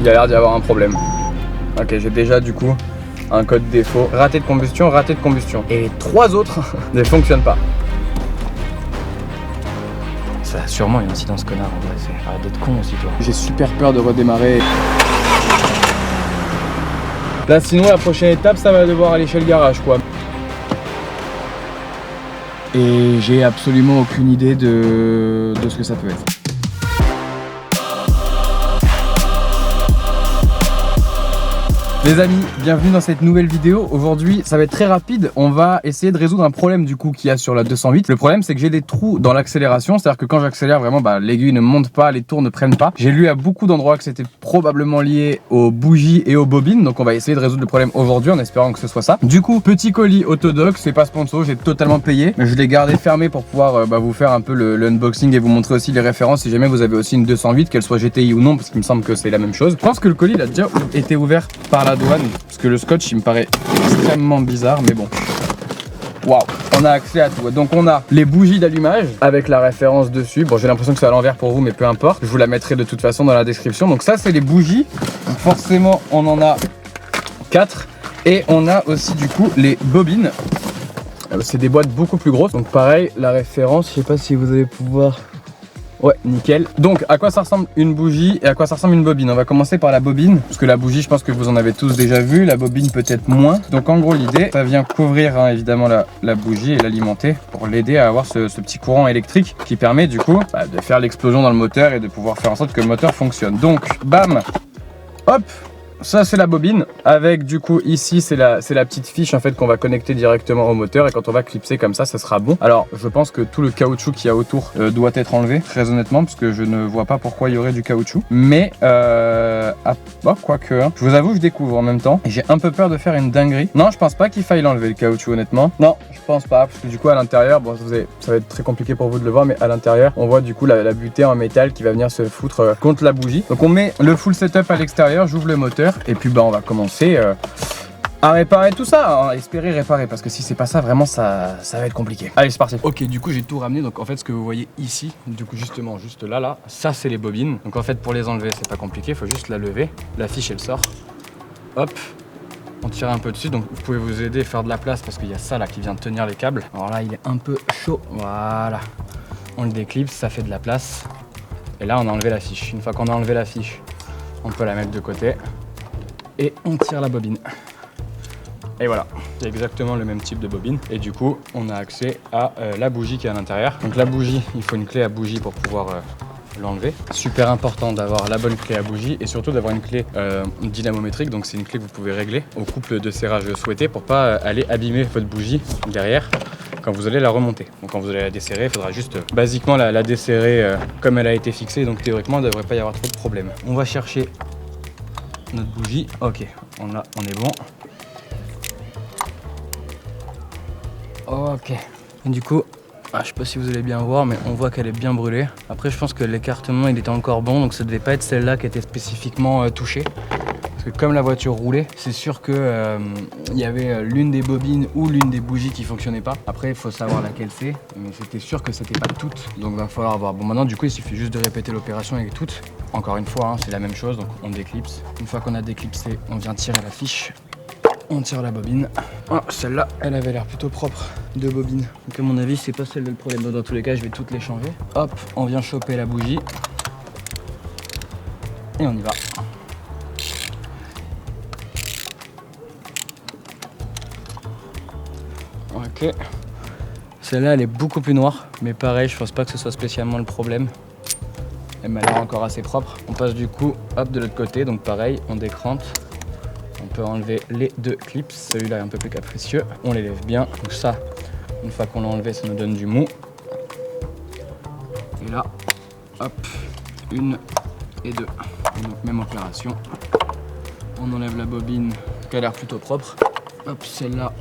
il y a l'air d'y avoir un problème. Ok, j'ai déjà du coup un code défaut. Raté de combustion, raté de combustion. Et les 3 autres ne fonctionnent pas. Ça a sûrement une incidence connard en vrai, c'est arrête d'être con aussi toi. J'ai super peur de redémarrer. Là sinon la prochaine étape ça va devoir aller chez le garage quoi. Et j'ai absolument aucune idée de ce que ça peut être. Les amis, bienvenue dans cette nouvelle vidéo. Aujourd'hui, ça va être très rapide. On va essayer de résoudre un problème du coup qu'il y a sur la 208. Le problème, c'est que j'ai des trous dans l'accélération. C'est-à-dire que quand j'accélère vraiment, l'aiguille ne monte pas, les tours ne prennent pas. J'ai lu à beaucoup d'endroits que c'était probablement lié aux bougies et aux bobines. Donc on va essayer de résoudre le problème aujourd'hui en espérant que ce soit ça. Du coup, petit colis Autodoc, c'est pas sponsor, j'ai totalement payé. Mais je l'ai gardé fermé pour pouvoir vous faire un peu le unboxing et vous montrer aussi les références si jamais vous avez aussi une 208, qu'elle soit GTI ou non, parce qu'il me semble que c'est la même chose. Je pense que le colis il a déjà été ouvert par la douane, parce que le scotch il me paraît extrêmement bizarre, mais bon. Waouh, on a accès à tout. Donc on a les bougies d'allumage avec la référence dessus. Bon, j'ai l'impression que c'est à l'envers pour vous, mais peu importe. Je vous la mettrai de toute façon dans la description. Donc ça, c'est les bougies. Donc forcément, on en a 4. Et on a aussi du coup les bobines. C'est des boîtes beaucoup plus grosses. Donc pareil, la référence, je sais pas si vous allez pouvoir... Ouais, nickel. Donc, à quoi ça ressemble une bougie et à quoi ça ressemble une bobine? On va commencer par la bobine, parce que la bougie, je pense que vous en avez tous déjà vu, la bobine peut-être moins. Donc, en gros, l'idée, ça vient couvrir évidemment la bougie et l'alimenter pour l'aider à avoir ce petit courant électrique qui permet du coup de faire l'explosion dans le moteur et de pouvoir faire en sorte que le moteur fonctionne. Donc, bam, hop. Ça c'est la bobine, avec du coup ici c'est la petite fiche en fait qu'on va connecter directement au moteur, et quand on va clipser comme ça sera bon. Alors je pense que tout le caoutchouc qu'il y a autour doit être enlevé, très honnêtement, parce que je ne vois pas pourquoi il y aurait du caoutchouc. Mais quoique, hein. Je vous avoue, je découvre en même temps et j'ai un peu peur de faire une dinguerie. Non, je pense pas qu'il faille l'enlever le caoutchouc, honnêtement. Non, je pense pas, parce que du coup à l'intérieur, bon ça va être très compliqué pour vous de le voir, mais à l'intérieur on voit du coup la butée en métal qui va venir se foutre contre la bougie. Donc on met le full setup à l'extérieur, j'ouvre le moteur. Et puis on va commencer à réparer tout ça, hein, espérer réparer, parce que si c'est pas ça, vraiment ça va être compliqué. Allez, c'est parti. Ok, du coup j'ai tout ramené, donc en fait ce que vous voyez ici, du coup justement juste là, ça c'est les bobines. Donc en fait pour les enlever c'est pas compliqué, il faut juste la lever, la fiche elle sort, hop, on tire un peu dessus, donc vous pouvez vous aider, faire de la place parce qu'il y a ça là qui vient de tenir les câbles. Alors là il est un peu chaud, voilà, on le déclipse, ça fait de la place. Et là on a enlevé la fiche. Une fois qu'on a enlevé la fiche, on peut la mettre de côté. Et on tire la bobine. Et voilà, c'est exactement le même type de bobine. Et du coup, on a accès à la bougie qui est à l'intérieur. Donc la bougie, il faut une clé à bougie pour pouvoir l'enlever. Super important d'avoir la bonne clé à bougie et surtout d'avoir une clé dynamométrique. Donc c'est une clé que vous pouvez régler au couple de serrage souhaité pour pas aller abîmer votre bougie derrière quand vous allez la remonter. Donc quand vous allez la desserrer, il faudra juste basiquement la desserrer comme elle a été fixée. Donc théoriquement, il ne devrait pas y avoir trop de problèmes. On va chercher notre bougie, ok, on est bon. Ok, du coup, je sais pas si vous allez bien voir, mais on voit qu'elle est bien brûlée. Après, je pense que l'écartement il était encore bon, donc ça devait pas être celle-là qui était spécifiquement touchée. Parce que comme la voiture roulait, c'est sûr que il y avait l'une des bobines ou l'une des bougies qui fonctionnait pas. Après, il faut savoir laquelle c'est, mais c'était sûr que c'était pas toutes, donc il va falloir voir. Bon, maintenant, du coup, il suffit juste de répéter l'opération avec toutes. Encore une fois, c'est la même chose, donc on déclipse. Une fois qu'on a déclipsé, on vient tirer la fiche. On tire la bobine. Oh, celle-là, elle avait l'air plutôt propre de bobine. Donc à mon avis, c'est pas celle-là le problème. Donc, dans tous les cas, je vais toutes les changer. Hop, on vient choper la bougie. Et on y va. Ok. Celle-là, elle est beaucoup plus noire. Mais pareil, je pense pas que ce soit spécialement le problème. Elle m'a l'air encore assez propre. On passe du coup, hop, de l'autre côté. Donc pareil, on décrante. On peut enlever les deux clips. Celui-là est un peu plus capricieux. On les lève bien. Donc ça, une fois qu'on l'a enlevé, ça nous donne du mou. Et là, hop, une et deux. Et donc même opération. On enlève la bobine qui a l'air plutôt propre. Hop, celle-là.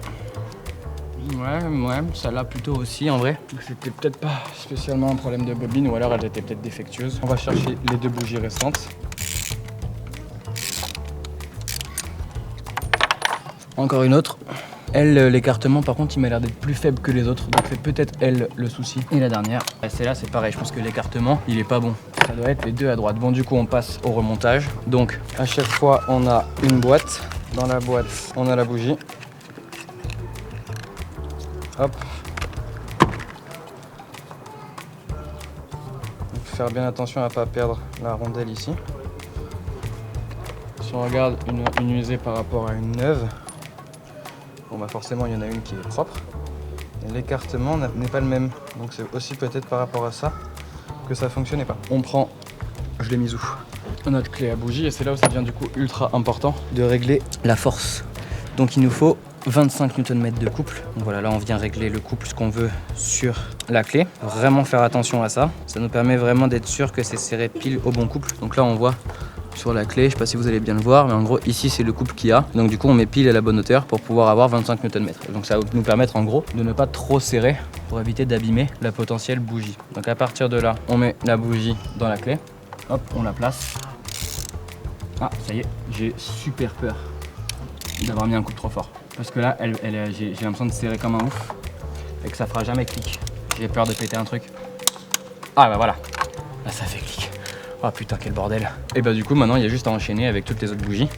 Ouais, celle-là plutôt aussi en vrai. C'était peut-être pas spécialement un problème de bobine, ou alors elle était peut-être défectueuse. On va chercher les deux bougies restantes. Encore une autre. L'écartement par contre il m'a l'air d'être plus faible que les autres, donc c'est peut-être elle le souci. Et la dernière, celle-là c'est pareil, je pense que l'écartement il est pas bon. Ça doit être les deux à droite. Bon du coup on passe au remontage. Donc à chaque fois on a une boîte. Dans la boîte on a la bougie. Hop. Donc, faire bien attention à ne pas perdre la rondelle ici. Si on regarde une usée par rapport à une neuve, bon bah forcément il y en a une qui est propre. Et l'écartement n'est pas le même. Donc c'est aussi peut-être par rapport à ça que ça fonctionnait pas. On prend, je l'ai mis où ? Notre clé à bougie, et c'est là où ça devient du coup ultra important de régler la force. Donc il nous faut 25 Nm de couple. Donc voilà, là on vient régler le couple, ce qu'on veut sur la clé. Vraiment faire attention à ça. Ça nous permet vraiment d'être sûr que c'est serré pile au bon couple. Donc là on voit sur la clé, je sais pas si vous allez bien le voir, mais en gros ici c'est le couple qu'il y a. Donc du coup on met pile à la bonne hauteur pour pouvoir avoir 25 Nm. Donc ça va nous permettre en gros de ne pas trop serrer pour éviter d'abîmer la potentielle bougie. Donc à partir de là, on met la bougie dans la clé. Hop, on la place. Ah, ça y est, j'ai super peur d'avoir mis un coup trop fort. Parce que là, j'ai l'impression de serrer comme un ouf et que ça fera jamais clic. J'ai peur de péter un truc. Ah bah voilà, là ça fait clic. Oh putain, quel bordel. Et bah du coup, maintenant il y a juste à enchaîner avec toutes les autres bougies.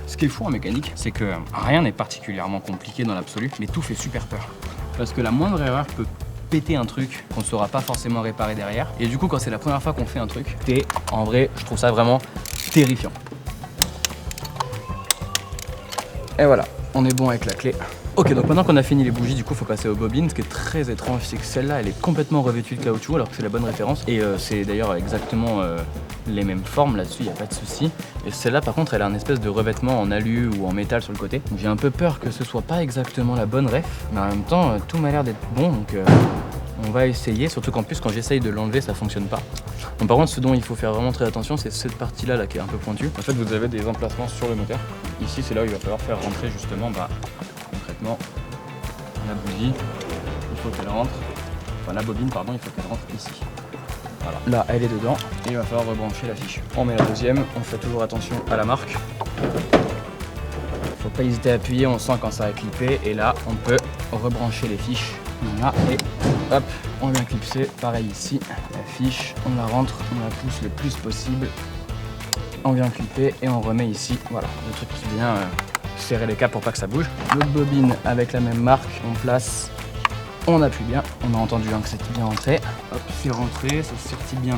Ce qui est fou en mécanique, c'est que rien n'est particulièrement compliqué dans l'absolu, mais tout fait super peur. Parce que la moindre erreur peut péter un truc qu'on ne saura pas forcément réparer derrière. Et du coup, quand c'est la première fois qu'on fait un truc, en vrai, je trouve ça vraiment terrifiant. Et voilà, on est bon avec la clé. Ok, donc maintenant qu'on a fini les bougies, du coup, faut passer aux bobines. Ce qui est très étrange, c'est que celle-là, elle est complètement revêtue de caoutchouc, alors que c'est la bonne référence. Et c'est d'ailleurs exactement les mêmes formes là-dessus, il n'y a pas de souci. Et celle-là, par contre, elle a un espèce de revêtement en alu ou en métal sur le côté. Donc j'ai un peu peur que ce soit pas exactement la bonne ref, mais en même temps, tout m'a l'air d'être bon, donc on va essayer. Surtout qu'en plus, quand j'essaye de l'enlever, ça fonctionne pas. Donc par contre, ce dont il faut faire vraiment très attention, c'est cette partie-là là, qui est un peu pointue. En fait, vous avez des emplacements sur le moteur. Ici, c'est là où il va falloir faire rentrer justement, concrètement, la bougie. Il faut qu'elle rentre, enfin la bobine, pardon, il faut qu'elle rentre ici. Voilà. Là, elle est dedans et il va falloir rebrancher la fiche. On met la deuxième, on fait toujours attention à la marque. Faut pas hésiter à appuyer, on sent quand ça a clippé et là, on peut rebrancher les fiches. Voilà, et hop, on vient clipser, pareil ici, la fiche, on la rentre, on la pousse le plus possible, on vient clipper et on remet ici, voilà, le truc qui vient serrer les câbles pour pas que ça bouge. L'autre bobine avec la même marque, on place, on appuie bien, on a entendu que c'était bien rentré, hop, c'est rentré, ça sortit bien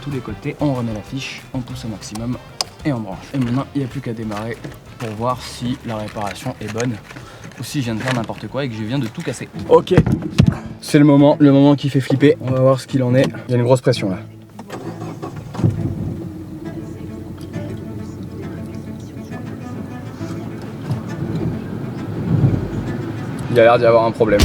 tous les côtés, on remet la fiche, on pousse au maximum et on branche. Et maintenant, il n'y a plus qu'à démarrer pour voir si la réparation est bonne. Ou si je viens de faire n'importe quoi et que je viens de tout casser. Ok, c'est le moment qui fait flipper. On va voir ce qu'il en est. Il y a une grosse pression là. Il y a l'air d'y avoir un problème.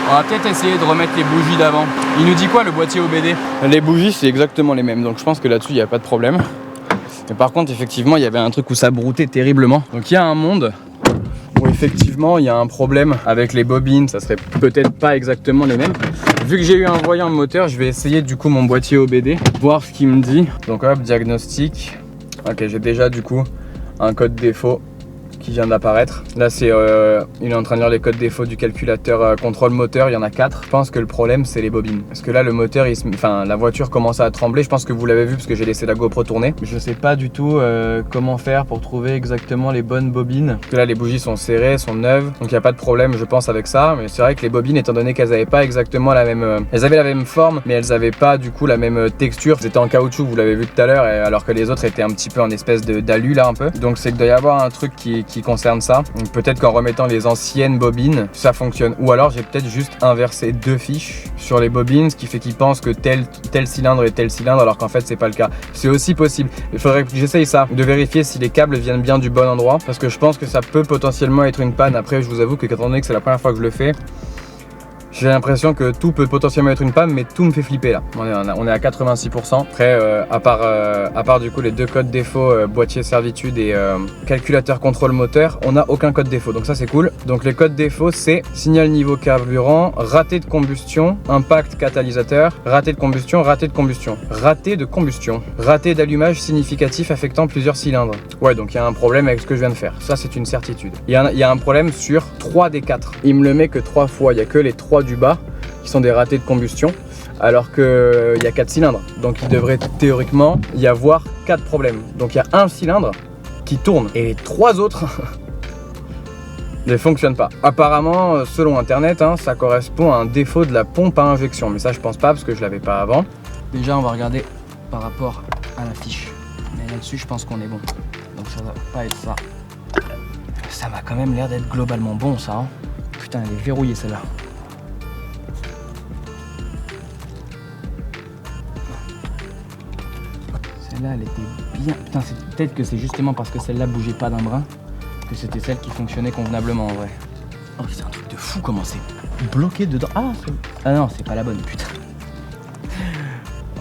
On va peut-être essayer de remettre les bougies d'avant. Il nous dit quoi le boîtier OBD? Les bougies c'est exactement les mêmes, donc je pense que là-dessus il n'y a pas de problème. Mais par contre effectivement il y avait un truc où ça broutait terriblement. Donc il y a un monde où effectivement il y a un problème avec les bobines, ça serait peut-être pas exactement les mêmes. Vu que j'ai eu un voyant moteur, je vais essayer du coup mon boîtier OBD, voir ce qu'il me dit. Donc hop, diagnostic. Ok, j'ai déjà du coup un code défaut qui vient d'apparaître. Là c'est il est en train de lire les codes défauts du calculateur contrôle moteur, il y en a 4. Je pense que le problème c'est les bobines. Parce que là le moteur, la voiture commence à trembler. Je pense que vous l'avez vu parce que j'ai laissé la GoPro tourner. Je sais pas du tout comment faire pour trouver exactement les bonnes bobines. Parce que là les bougies sont serrées, sont neuves. Donc il n'y a pas de problème je pense avec ça. Mais c'est vrai que les bobines, étant donné qu'elles n'avaient pas exactement la même... elles avaient la même forme mais elles n'avaient pas du coup la même texture. Elles étaient en caoutchouc, vous l'avez vu tout à l'heure, alors que les autres étaient un petit peu en espèce d'alu là un peu. Donc c'est qu'il doit y avoir un truc qui concerne ça. Donc peut-être qu'en remettant les anciennes bobines, ça fonctionne. Ou alors j'ai peut-être juste inversé deux fiches sur les bobines, ce qui fait qu'ils pensent que tel cylindre est tel cylindre, alors qu'en fait c'est pas le cas. C'est aussi possible. Il faudrait que j'essaye ça, de vérifier si les câbles viennent bien du bon endroit, parce que je pense que ça peut potentiellement être une panne. Après je vous avoue que étant donné que c'est la première fois que je le fais, J'ai l'impression que tout peut potentiellement être une panne, mais tout me fait flipper là. On est à 86%. Après, à part du coup les 2 codes défauts, boîtier servitude et calculateur contrôle moteur, on n'a aucun code défaut. Donc ça c'est cool. Donc les codes défauts c'est signal niveau carburant, raté de combustion, impact catalyseur, raté de combustion, raté de combustion, raté de combustion, raté d'allumage significatif affectant plusieurs cylindres. Ouais, donc il y a un problème avec ce que je viens de faire. Ça c'est une certitude. Il y a un problème sur 3 des 4. Il me le met que 3 fois. Il n'y a que les 3 du bas qui sont des ratés de combustion, alors qu'il y a 4 cylindres. Donc il devrait théoriquement y avoir 4 problèmes. Donc il y a un cylindre qui tourne et les 3 autres ne fonctionnent pas. Apparemment, selon internet, ça correspond à un défaut de la pompe à injection. Mais ça je pense pas parce que je l'avais pas avant. Déjà on va regarder par rapport à la fiche. Mais là-dessus je pense qu'on est bon. Donc ça va pas être ça. Ça m'a quand même l'air d'être globalement bon ça. Putain, elle est verrouillée celle-là. Celle-là, elle était bien. Putain, c'est peut-être que c'est justement parce que celle-là bougeait pas d'un brin que c'était celle qui fonctionnait convenablement en vrai. Oh, c'est un truc de fou comment c'est bloqué dedans. Ah non, c'est pas la bonne, putain.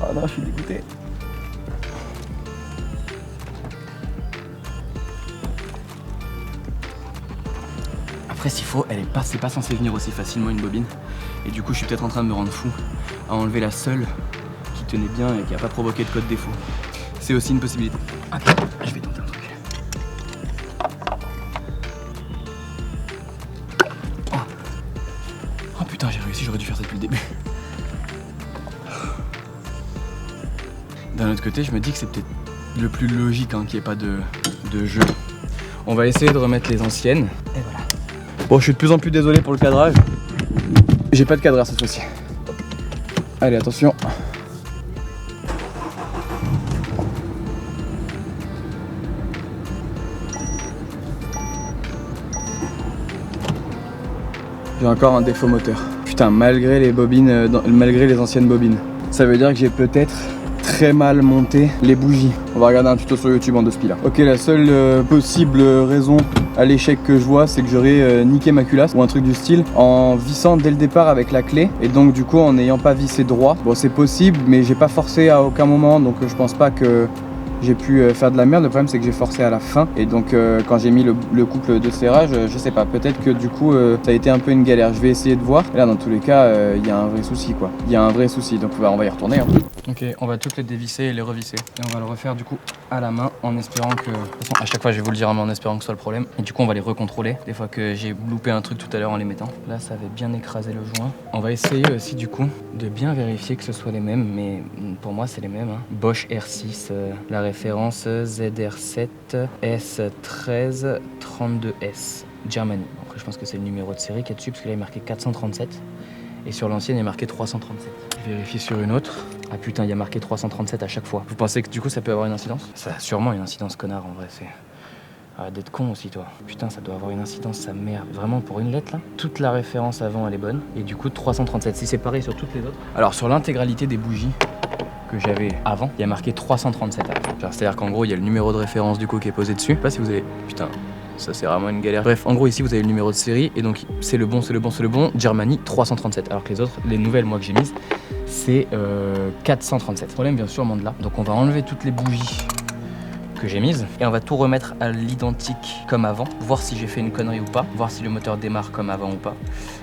Oh non, je suis dégoûté. Après, s'il faut, c'est pas censé venir aussi facilement une bobine. Et du coup, je suis peut-être en train de me rendre fou à enlever la seule qui tenait bien et qui a pas provoqué de code défaut. C'est aussi une possibilité. Ok, je vais tenter un truc. Oh putain, j'ai réussi, j'aurais dû faire ça depuis le début. D'un autre côté, je me dis que c'est peut-être le plus logique qu'il n'y ait pas de jeu. On va essayer de remettre les anciennes. Et voilà. Bon, je suis de plus en plus désolé pour le cadrage. J'ai pas de cadrage cette fois-ci. Allez, attention. J'ai encore un défaut moteur. Putain, malgré les bobines, malgré les anciennes bobines. Ça veut dire que j'ai peut-être très mal monté les bougies. On va regarder un tuto sur YouTube en 2 spi là. Ok, la seule possible raison à l'échec que je vois, c'est que j'aurais niqué ma culasse ou un truc du style en vissant dès le départ avec la clé et donc du coup en n'ayant pas vissé droit. Bon, c'est possible, mais j'ai pas forcé à aucun moment, donc je pense pas que j'ai pu faire de la merde. Le problème c'est que j'ai forcé à la fin et donc quand j'ai mis le couple de serrage, je sais pas, peut-être que du coup ça a été un peu une galère. Je vais essayer de voir. Et là dans tous les cas il y a un vrai souci quoi. Il y a un vrai souci, donc on va y retourner. Ok, on va toutes les dévisser et les revisser. Et on va le refaire du coup à la main en espérant que... De toute façon, à chaque fois je vais vous le dire mais en espérant que ce soit le problème. Et du coup on va les recontrôler. Des fois que j'ai loupé un truc tout à l'heure en les mettant. Là ça avait bien écrasé le joint. On va essayer aussi du coup de bien vérifier que ce soit les mêmes. Mais pour moi c'est les mêmes. Bosch R6, la référence ZR7 S13 32S Germany. Après je pense que c'est le numéro de série qui est dessus parce que là il est marqué 437. Et sur l'ancienne il est marqué 337. Je vérifie sur une autre. Ah putain, il y a marqué 337 à chaque fois. Vous pensez que du coup ça peut avoir une incidence? Ça a sûrement une incidence, connard, en vrai. C'est... Ah, d'être con aussi, toi. Putain, ça doit avoir une incidence, sa mère. Vraiment, pour une lettre, là. Toute la référence avant, elle est bonne. Et du coup, 337. Si c'est pareil sur toutes les autres. Alors, sur l'intégralité des bougies que j'avais avant, il y a marqué 337 à la fin. C'est-à-dire qu'en gros, il y a le numéro de référence du coup qui est posé dessus. Je sais pas si vous avez... Putain... Ça c'est vraiment une galère. Bref, en gros ici vous avez le numéro de série et donc c'est le bon, Germany 337. Alors que les autres, les nouvelles moi que j'ai mises, c'est 437. Le problème vient sûrement de là. Donc on va enlever toutes les bougies que j'ai mises et on va tout remettre à l'identique comme avant. Voir si j'ai fait une connerie ou pas. Voir si le moteur démarre comme avant ou pas.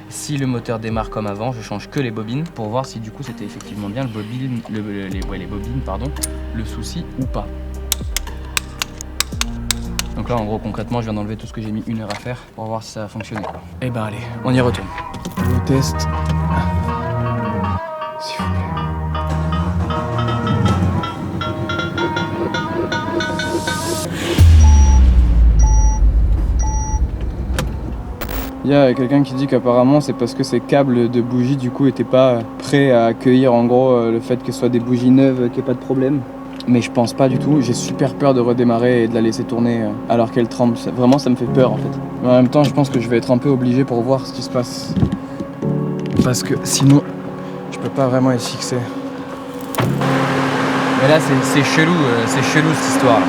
Si le moteur démarre comme avant, je change que les bobines pour voir si du coup c'était effectivement bien les bobines, pardon, le souci ou pas. Donc là en gros concrètement je viens d'enlever tout ce que j'ai mis 1 heure à faire pour voir si ça va fonctionner. Et ben allez, on y retourne. Le test. S'il vous plaît. Il y a quelqu'un qui dit qu'apparemment c'est parce que ces câbles de bougies du coup étaient pas prêts à accueillir en gros le fait que ce soit des bougies neuves, qu'il n'y ait pas de problème. Mais je pense pas du tout, j'ai super peur de redémarrer et de la laisser tourner alors qu'elle tremble. Vraiment ça me fait peur en fait. Mais en même temps je pense que je vais être un peu obligé pour voir ce qui se passe. Parce que sinon je peux pas vraiment être fixé. Mais là c'est chelou cette histoire là.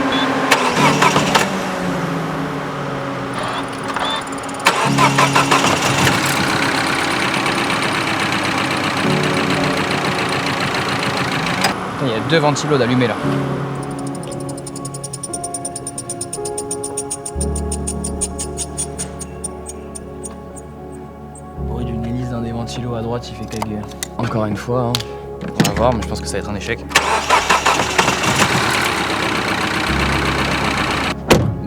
2 ventilos d'allumer là. Bruit d'une hélice dans des ventilos à droite, il fait caguer. Encore une fois, hein. On va voir, mais je pense que ça va être un échec.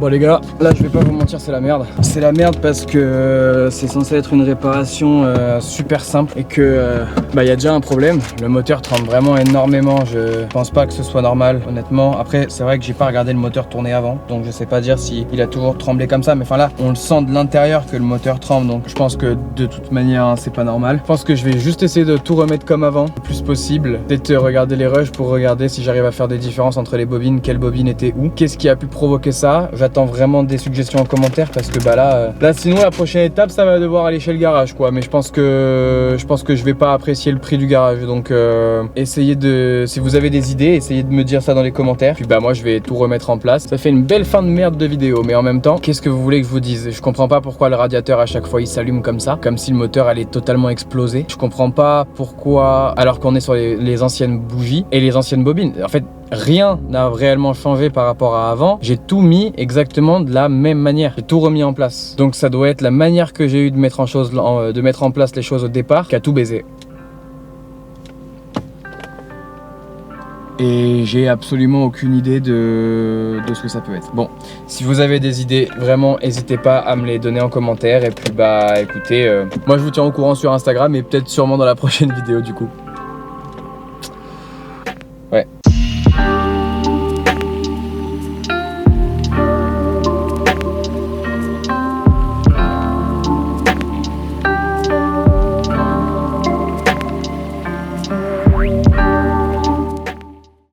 Bon les gars, là je vais pas vous mentir, c'est la merde. C'est la merde parce que c'est censé être une réparation super simple et que y a déjà un problème. Le moteur tremble vraiment énormément, je pense pas que ce soit normal honnêtement. Après c'est vrai que j'ai pas regardé le moteur tourner avant, donc je sais pas dire si il a toujours tremblé comme ça, mais enfin là on le sent de l'intérieur que le moteur tremble, donc je pense que de toute manière hein, c'est pas normal. Je pense que je vais juste essayer de tout remettre comme avant, le plus possible. Peut-être regarder les rushs pour regarder si j'arrive à faire des différences entre les bobines, quelle bobine était où, qu'est-ce qui a pu provoquer ça. J'attends vraiment des suggestions en commentaire parce que là sinon la prochaine étape ça va devoir aller chez le garage quoi, mais je pense que je vais pas apprécier le prix du garage, donc essayez de, si vous avez des idées, essayez de me dire ça dans les commentaires, puis moi je vais tout remettre en place. Ça fait une belle fin de merde de vidéo, mais en même temps qu'est-ce que vous voulez que je vous dise? Je comprends pas pourquoi le radiateur à chaque fois il s'allume comme ça, comme si le moteur allait totalement exploser. Je comprends pas pourquoi, alors qu'on est sur les anciennes bougies et les anciennes bobines, en fait rien n'a réellement changé par rapport à avant. J'ai tout mis exactement de la même manière. J'ai tout remis en place. Donc ça doit être la manière que j'ai eu de mettre en place les choses au départ qui a tout baisé. Et j'ai absolument aucune idée de ce que ça peut être. Bon, si vous avez des idées, vraiment n'hésitez pas à me les donner en commentaire. Et puis écoutez, moi je vous tiens au courant sur Instagram et peut-être sûrement dans la prochaine vidéo du coup.